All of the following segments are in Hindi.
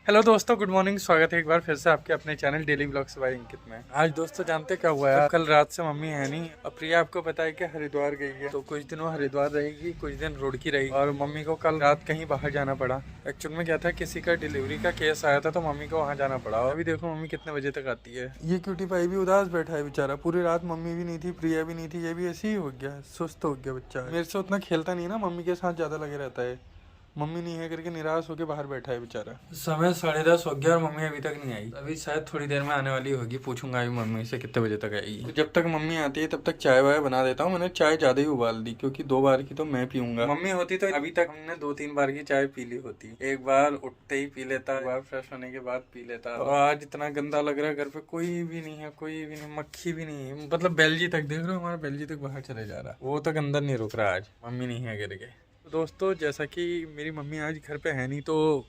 हेलो दोस्तों, गुड मॉर्निंग। स्वागत है एक बार फिर से आपके अपने चैनल डेली ब्लॉग्स बाय अंकित में। आज दोस्तों जानते क्या हुआ है, कल रात से मम्मी है नहीं। अब प्रिया आपको पता है कि हरिद्वार गई है, तो कुछ दिन वो हरिद्वार रहेगी, कुछ दिन रुड़की रहेगी। और मम्मी को कल रात कहीं बाहर जाना पड़ा। एक्चुअल में क्या था, किसी का डिलीवरी का केस आया था, तो मम्मी को वहाँ जाना पड़ा। अभी देखो मम्मी कितने बजे तक आती है। ये क्यूटी भाई भी उदास बैठा है बेचारा। पूरी रात मम्मी भी नहीं थी, प्रिया भी नहीं थी, ये भी ऐसे ही हो गया, सुस्त हो गया बच्चा। मेरे से उतना खेलता नहीं ना, मम्मी के साथ ज्यादा लगे रहता है। मम्मी नहीं है करके निराश होकर बाहर बैठा है बेचारा। समय 10:30 हो गया और मम्मी अभी तक नहीं आई। अभी शायद थोड़ी देर में आने वाली होगी। पूछूंगा अभी मम्मी से कितने बजे तक आएगी। तो जब तक मम्मी आती है तब तक चाय वाय बना देता हूँ। मैंने चाय ज्यादा ही उबाल दी क्योंकि 2 बार की तो मैं पीऊंगा। मम्मी होती तो अभी तक हमने 2-3 बार की चाय पी ली होती। एक बार उठते ही पी लेता, एक बार फ्रेश होने के बाद पी लेता। और आज इतना गंदा लग रहा है, घर पे कोई भी नहीं है, कोई भी नहीं, मक्खी भी नहीं है। मतलब बेलजी तक देख रहे हो, हमारा बेलजी तक बाहर चले जा रहा है, वो तक अंदर नहीं रुक रहा। आज मम्मी नहीं है करके। दोस्तों जैसा कि मेरी मम्मी आज घर पे है नहीं, तो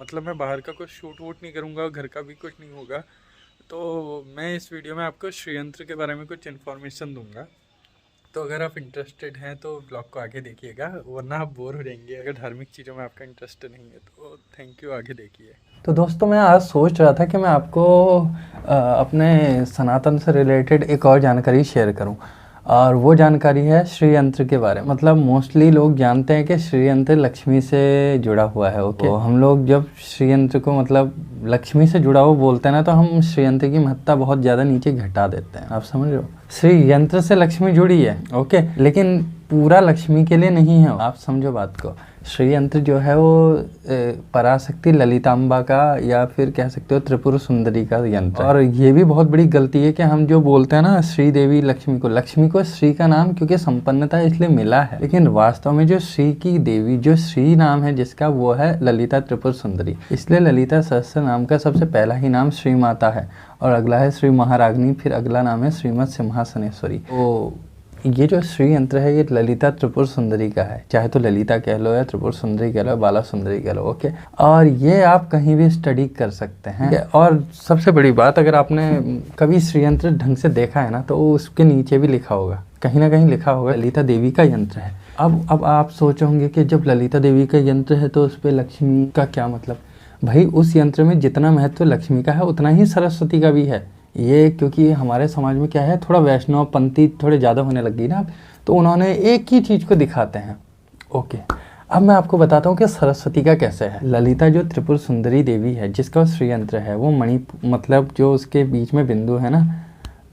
मतलब मैं बाहर का कुछ शूट वूट नहीं करूँगा, घर का भी कुछ नहीं होगा। तो मैं इस वीडियो में आपको श्रीयंत्र के बारे में कुछ इन्फॉर्मेशन दूंगा। तो अगर आप इंटरेस्टेड हैं तो ब्लॉग को आगे देखिएगा, वरना आप बोर हो जाएंगे। अगर धार्मिक चीज़ों में आपका इंटरेस्ट नहीं है तो थैंक यू, आगे देखिए। तो दोस्तों मैं आज सोच रहा था कि मैं आपको अपने सनातन से रिलेटेड एक और जानकारी शेयर करूं, और वो जानकारी है श्री यंत्र के बारे में। मतलब मोस्टली लोग जानते हैं कि श्री यंत्र लक्ष्मी से जुड़ा हुआ है। ओके, तो हम लोग जब श्री यंत्र को मतलब लक्ष्मी से जुड़ा हुआ बोलते हैं ना, तो हम श्री यंत्र की महत्ता बहुत ज़्यादा नीचे घटा देते हैं। आप समझ रहे हो, श्री यंत्र से लक्ष्मी जुड़ी है, ओके, लेकिन पूरा लक्ष्मी के लिए नहीं है। आप समझो बात को। श्री यंत्र जो है वो पराशक्ति ललितांबा का, या फिर कह सकते हो त्रिपुर सुंदरी का यंत्र। और ये भी बहुत बड़ी गलती है कि हम जो बोलते हैं ना श्री देवी लक्ष्मी को श्री का नाम क्योंकि संपन्नता इसलिए मिला है, लेकिन वास्तव में जो श्री की देवी, जो श्री नाम है जिसका, वो है ललिता त्रिपुर सुंदरी। इसलिए ललिता सहस्त्र नाम का सबसे पहला ही नाम श्री माता है, और अगला है श्री महाराग्नि, फिर अगला नाम है श्रीमद सिंहासनेश्वरी। तो ये जो श्री यंत्र है ये ललिता त्रिपुर सुंदरी का है। चाहे तो ललिता कह लो, या त्रिपुर सुंदरी कह लो, बाला सुंदरी कह लो, ओके। और ये आप कहीं भी स्टडी कर सकते हैं। और सबसे बड़ी बात, अगर आपने कभी श्री यंत्र ढंग से देखा है ना, तो उसके नीचे भी लिखा होगा, कहीं ना कहीं लिखा होगा ललिता देवी का यंत्र है। अब आप सोचोगे कि जब ललिता देवी का यंत्र है तो उस पर लक्ष्मी का क्या मतलब। भाई उस यंत्र में जितना महत्व लक्ष्मी का है उतना ही सरस्वती का भी है। ये क्योंकि हमारे समाज में क्या है, थोड़ा वैष्णव पंथी थोड़े ज़्यादा होने लगी ना, तो उन्होंने एक ही चीज़ को दिखाते हैं। ओके, अब मैं आपको बताता हूँ कि सरस्वती का कैसे है। ललिता जो त्रिपुर सुंदरी देवी है, जिसका श्री यंत्र है, वो मणि मतलब जो उसके बीच में बिंदु है ना,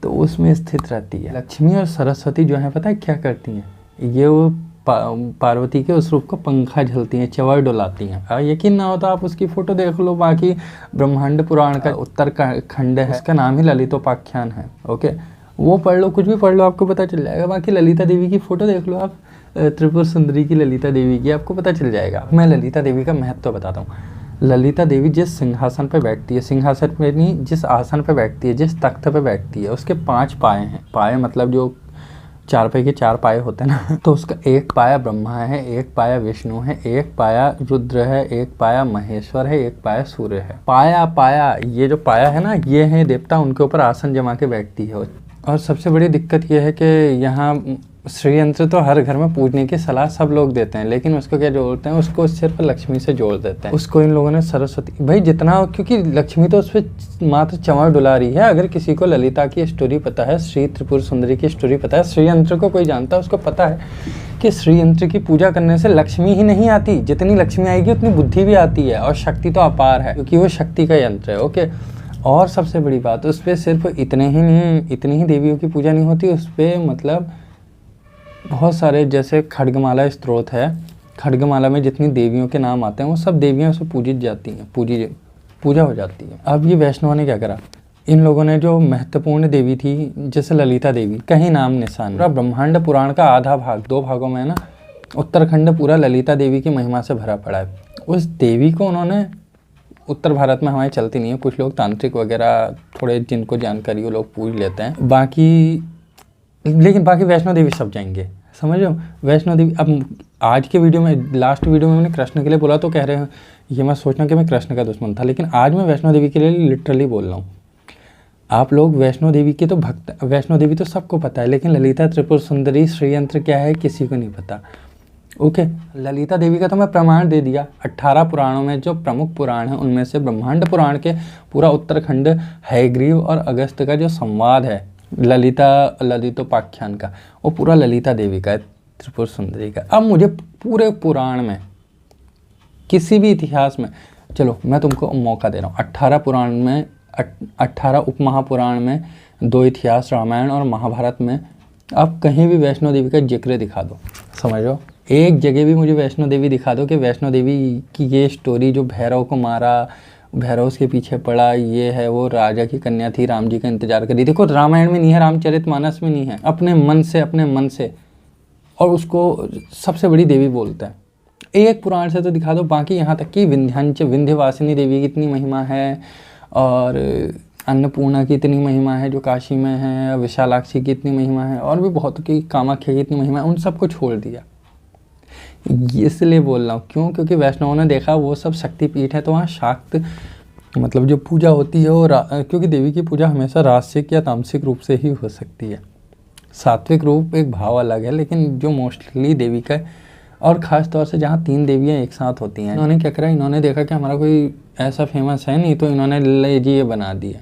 तो उसमें स्थित रहती है। लक्ष्मी और सरस्वती जो है पता है क्या करती हैं, ये वो पार्वती के उस रूप को पंखा झलती हैं, चवर डुलाती हैं। यकीन ना हो तो आप उसकी फोटो देख लो। बाकी ब्रह्मांड पुराण का उत्तर का खंड है, उसका नाम ही ललितोपाख्यान है, ओके, वो पढ़ लो, कुछ भी पढ़ लो, आपको पता चल जाएगा। बाकी ललिता देवी की फोटो देख लो आप, त्रिपुर सुंदरी की ललिता देवी की, आपको पता चल जाएगा। मैं ललिता देवी का महत्व बताता हूँ। ललिता देवी जिस सिंहासन पर बैठती है, सिंहासन पे नहीं, जिस आसन पर बैठती है, जिस तख्त पे बैठती है, उसके 5 पाए हैं। पाए मतलब जो 4 पाए के 4 पाए होते हैं ना, तो उसका एक पाया ब्रह्मा है, एक पाया विष्णु है, एक पाया रुद्र है, एक पाया महेश्वर है, एक पाया सूर्य है। पाया ये जो पाया है ना, ये है देवता, उनके ऊपर आसन जमा के बैठती है। और सबसे बड़ी दिक्कत ये है कि यहाँ श्री यंत्र तो हर घर में पूजने की सलाह सब लोग देते हैं, लेकिन उसको क्या जोड़ते हैं, उसको सिर्फ लक्ष्मी से जोड़ देते हैं। उसको इन लोगों ने सरस्वती, भाई जितना, क्योंकि लक्ष्मी तो उस पर मात्र चंवर डुला रही है। अगर किसी को ललिता की स्टोरी पता है, श्री त्रिपुर सुंदरी की स्टोरी पता है, श्री यंत्र को कोई जानता है, उसको पता है कि श्री यंत्र की पूजा करने से लक्ष्मी ही नहीं आती, जितनी लक्ष्मी आएगी उतनी बुद्धि भी आती है, और शक्ति तो अपार है, क्योंकि वो शक्ति का यंत्र है, ओके। और सबसे बड़ी बात, उस पर सिर्फ इतनी ही देवियों की पूजा नहीं होती, उस पर मतलब बहुत सारे, जैसे खड्गमाला स्त्रोत है, खड्गमाला में जितनी देवियों के नाम आते हैं वो सब देवियां उससे पूजित जाती हैं, पूजा हो जाती है। अब ये वैष्णव ने क्या करा, इन लोगों ने जो महत्वपूर्ण देवी थी, जैसे ललिता देवी, कहीं नाम निशान, पूरा ब्रह्मांड पुराण का आधा भाग, 2 भागों में है ना, उत्तराखंड पूरा ललिता देवी की महिमा से भरा पड़ा है। उस देवी को उन्होंने, उत्तर भारत में हमारी चलती नहीं है, कुछ लोग तांत्रिक वगैरह थोड़े जिनको जानकारी वो लोग पूज लेते हैं, लेकिन बाकी वैष्णो देवी सब जाएंगे, समझ रहे हो। वैष्णो देवी, अब आज के वीडियो में, लास्ट वीडियो में मैंने कृष्ण के लिए बोला तो कह रहे हैं ये मत सोचना कि मैं कृष्ण का दुश्मन था, लेकिन आज मैं वैष्णो देवी के लिए लिटरली बोल रहा हूँ। आप लोग वैष्णो देवी के तो भक्त, वैष्णो देवी तो सबको पता है, लेकिन ललिता त्रिपुर सुंदरी श्री यंत्र क्या है किसी को नहीं पता। ओके, ललिता देवी का तो मैं प्रमाण दे दिया। 18 पुराणों में जो प्रमुख पुराण हैं उनमें से ब्रह्मांड पुराण के पूरा उत्तराखंड, हयग्रीव और अगस्त का जो संवाद है ललितोपाख्यान का, वो पूरा ललिता देवी का है, त्रिपुर सुंदरी का। अब मुझे पूरे पुराण में किसी भी इतिहास में, चलो मैं तुमको मौका दे रहा हूँ, 18 पुराण में 18 उपमहापुराण में 2 इतिहास रामायण और महाभारत में आप कहीं भी वैष्णो देवी का जिक्र दिखा दो, समझो एक जगह भी मुझे वैष्णो देवी दिखा दो कि वैष्णो देवी की ये स्टोरी जो भैरव को मारा, भैरव उसके पीछे पड़ा, ये है वो राजा की कन्या थी, राम जी का इंतजार करी। देखो रामायण में नहीं है, रामचरितमानस में नहीं है, अपने मन से और उसको सबसे बड़ी देवी बोलता है। एक पुराण से तो दिखा दो। बाकी यहाँ तक कि विंध्यवासिनी देवी की इतनी महिमा है और अन्नपूर्णा की इतनी महिमा है जो काशी में है, विशालाक्षी की इतनी महिमा है और भी बहुत की, कामाख्या की इतनी महिमा है, उन सबको छोड़ दिया। इसलिए बोल रहा हूँ क्यों, क्योंकि वैष्णवों ने देखा वो सब शक्तिपीठ है तो वहाँ शाक्त मतलब जो पूजा होती है वो क्योंकि देवी की पूजा हमेशा राजसिक या तामसिक रूप से ही हो सकती है, सात्विक रूप एक भाव अलग है, लेकिन जो मोस्टली देवी का और ख़ास तौर से जहाँ 3 देवियाँ एक साथ होती हैं, इन्होंने क्या करा, इन्होंने देखा कि हमारा कोई ऐसा फेमस है नहीं तो इन्होंने ले जी ये बना दिया।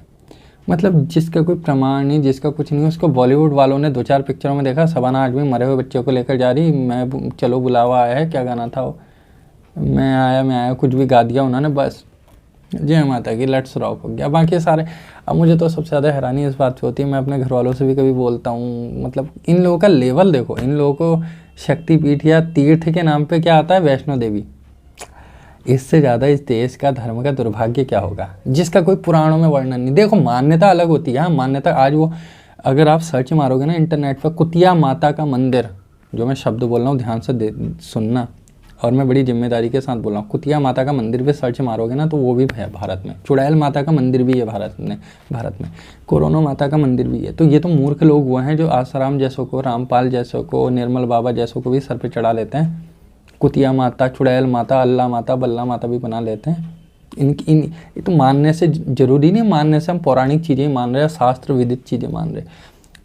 मतलब जिसका कोई प्रमाण नहीं, जिसका कुछ नहीं, उसको बॉलीवुड वालों ने 2-4 पिक्चरों में देखा, शबाना आजमी मरे हुए बच्चे को लेकर जा रही, मैं चलो बुलावा आया है, क्या गाना था वो, मैं आया कुछ भी गा दिया उन्होंने, बस जय माता की, लेट्स रॉक हो गया। बाकी सारे, अब मुझे तो सबसे ज़्यादा हैरानी इस बात से होती है, मैं अपने घर वालों से भी कभी बोलता हूँ, मतलब इन लोगों का लेवल देखो, इन लोगों को शक्तिपीठ या तीर्थ के नाम पे क्या आता है, वैष्णो देवी। इससे ज़्यादा इस देश का धर्म का दुर्भाग्य क्या होगा, जिसका कोई पुराणों में वर्णन नहीं। देखो मान्यता अलग होती है, मान्यता आज वो, अगर आप सर्च मारोगे ना इंटरनेट पर, कुतिया माता का मंदिर, जो मैं शब्द बोल रहा हूँ ध्यान से सुनना, और मैं बड़ी जिम्मेदारी के साथ बोल रहा हूँ, कुतिया माता का मंदिर पे सर्च मारोगे ना तो वो भी है भारत में, चुड़ैल माता का मंदिर भी है भारत में, कोरोना माता का मंदिर भी है। तो ये तो मूर्ख लोग हुए हैं जो आसाराम जैसों को, रामपाल जैसों को, निर्मल बाबा जैसों को भी सर पे चढ़ा लेते हैं, कुतिया माता, चुड़ैल माता, अल्लाह माता, बल्ला माता भी बना लेते हैं। ये तो मानने से जरूरी नहीं, मानने से हम पौराणिक चीज़ें मान रहे हैं, शास्त्र विदित चीज़ें मान रहे हैं।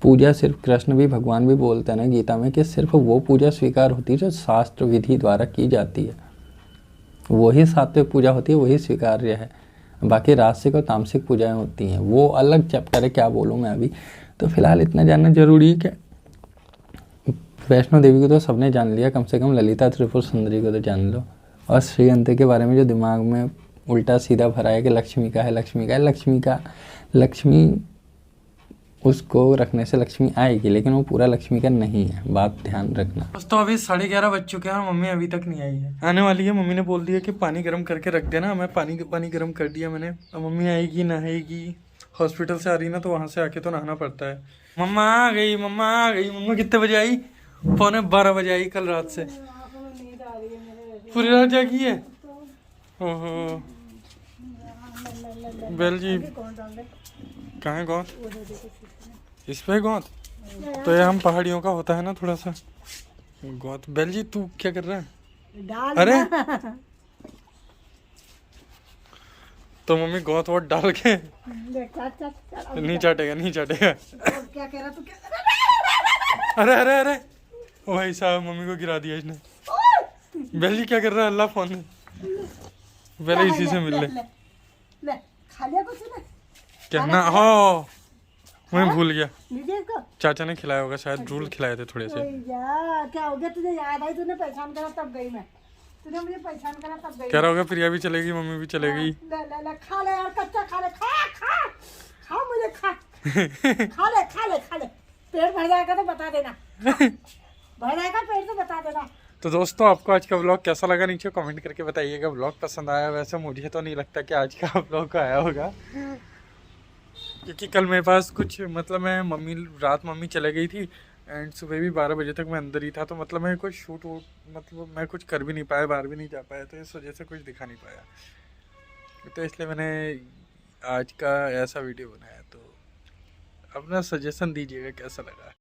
पूजा सिर्फ कृष्ण भी, भगवान भी बोलते हैं ना गीता में कि सिर्फ वो पूजा स्वीकार होती है जो शास्त्र विधि द्वारा की जाती है, वही सात्विक पूजा होती है, वही स्वीकार्य है। बाकी राजसिक और तामसिक पूजाएं होती हैं, वो अलग चैप्टर है, क्या बोलूँ मैं अभी। तो फिलहाल इतना जानना जरूरी है कि वैष्णो देवी को तो सबने जान लिया, कम से कम ललिता त्रिपुर सुंदरी को तो जान लो। और श्री अंत के बारे में जो दिमाग में उल्टा सीधा भरा है कि लक्ष्मी का है, लक्ष्मी उसको रखने से लक्ष्मी आएगी, लेकिन वो पूरा लक्ष्मी का नहीं है, बात ध्यान रखना। दोस्तों अभी 11:30 बज चुके हैं और मम्मी अभी तक नहीं आई है, आने वाली है। मम्मी ने बोल दिया कि पानी गर्म करके रख देना, मैं पानी गर्म कर दिया मैंने। अब मम्मी आएगी, नहाएगी, हॉस्पिटल से आ रही ना तो वहां से आके तो नहाना पड़ता है। मम्मा आ गई। मम्मा कितने बजे आई? 11:15 बजे आई कल रात से, पूरी रात जागी है। ओहो बेल जी, कहाँ है गोंद? इस पे गोंद तो ये हम पहाड़ियों का होता है ना थोड़ा सा गोंद। बेल जी तू क्या कर रहा है? अरे तो मम्मी गोंद वोट डाल के नहीं चाटेगा। क्या कह रहा तू? अरे ओ भाई साहब, मम्मी को गिरा दिया इसने। बेल जी क्या कर रहा है? अल्लाह फोन पहले इसी से मिल ले खा लिया कुछ ना? क्या ना हो, मैं भूल गया। चाचा ने खिलाया होगा शायद, रूल खिलाए थे थोड़े से। क्या हो गया तुझे? याद आई? तूने पहचान करा तब गई मैं, तूने मुझे पहचान करा तब गई। कह रहा होगा प्रिया भी चलेगी, मम्मी भी चलेगी। ले खा ले यार, कच्चा खा ले, खा मुझे खा ले। पेट भर जाएगा तो बता देना, भर जाएगा पेट तो बता देना। तो दोस्तों आपको आज का व्लॉग कैसा लगा नीचे कमेंट करके बताइएगा। व्लॉग पसंद आया? वैसे मुझे तो नहीं लगता कि आज का व्लॉग आया होगा, क्योंकि कल मेरे पास कुछ मतलब मैं मम्मी चले गई थी एंड सुबह भी 12 बजे तक मैं अंदर ही था, तो मतलब मैं कुछ शूट मतलब मैं कुछ कर भी नहीं पाया, बाहर भी नहीं जा पाया, तो इस वजह से कुछ दिखा नहीं पाया। तो इसलिए मैंने आज का ऐसा वीडियो बनाया। तो अपना सजेशन दीजिएगा कैसा लगा।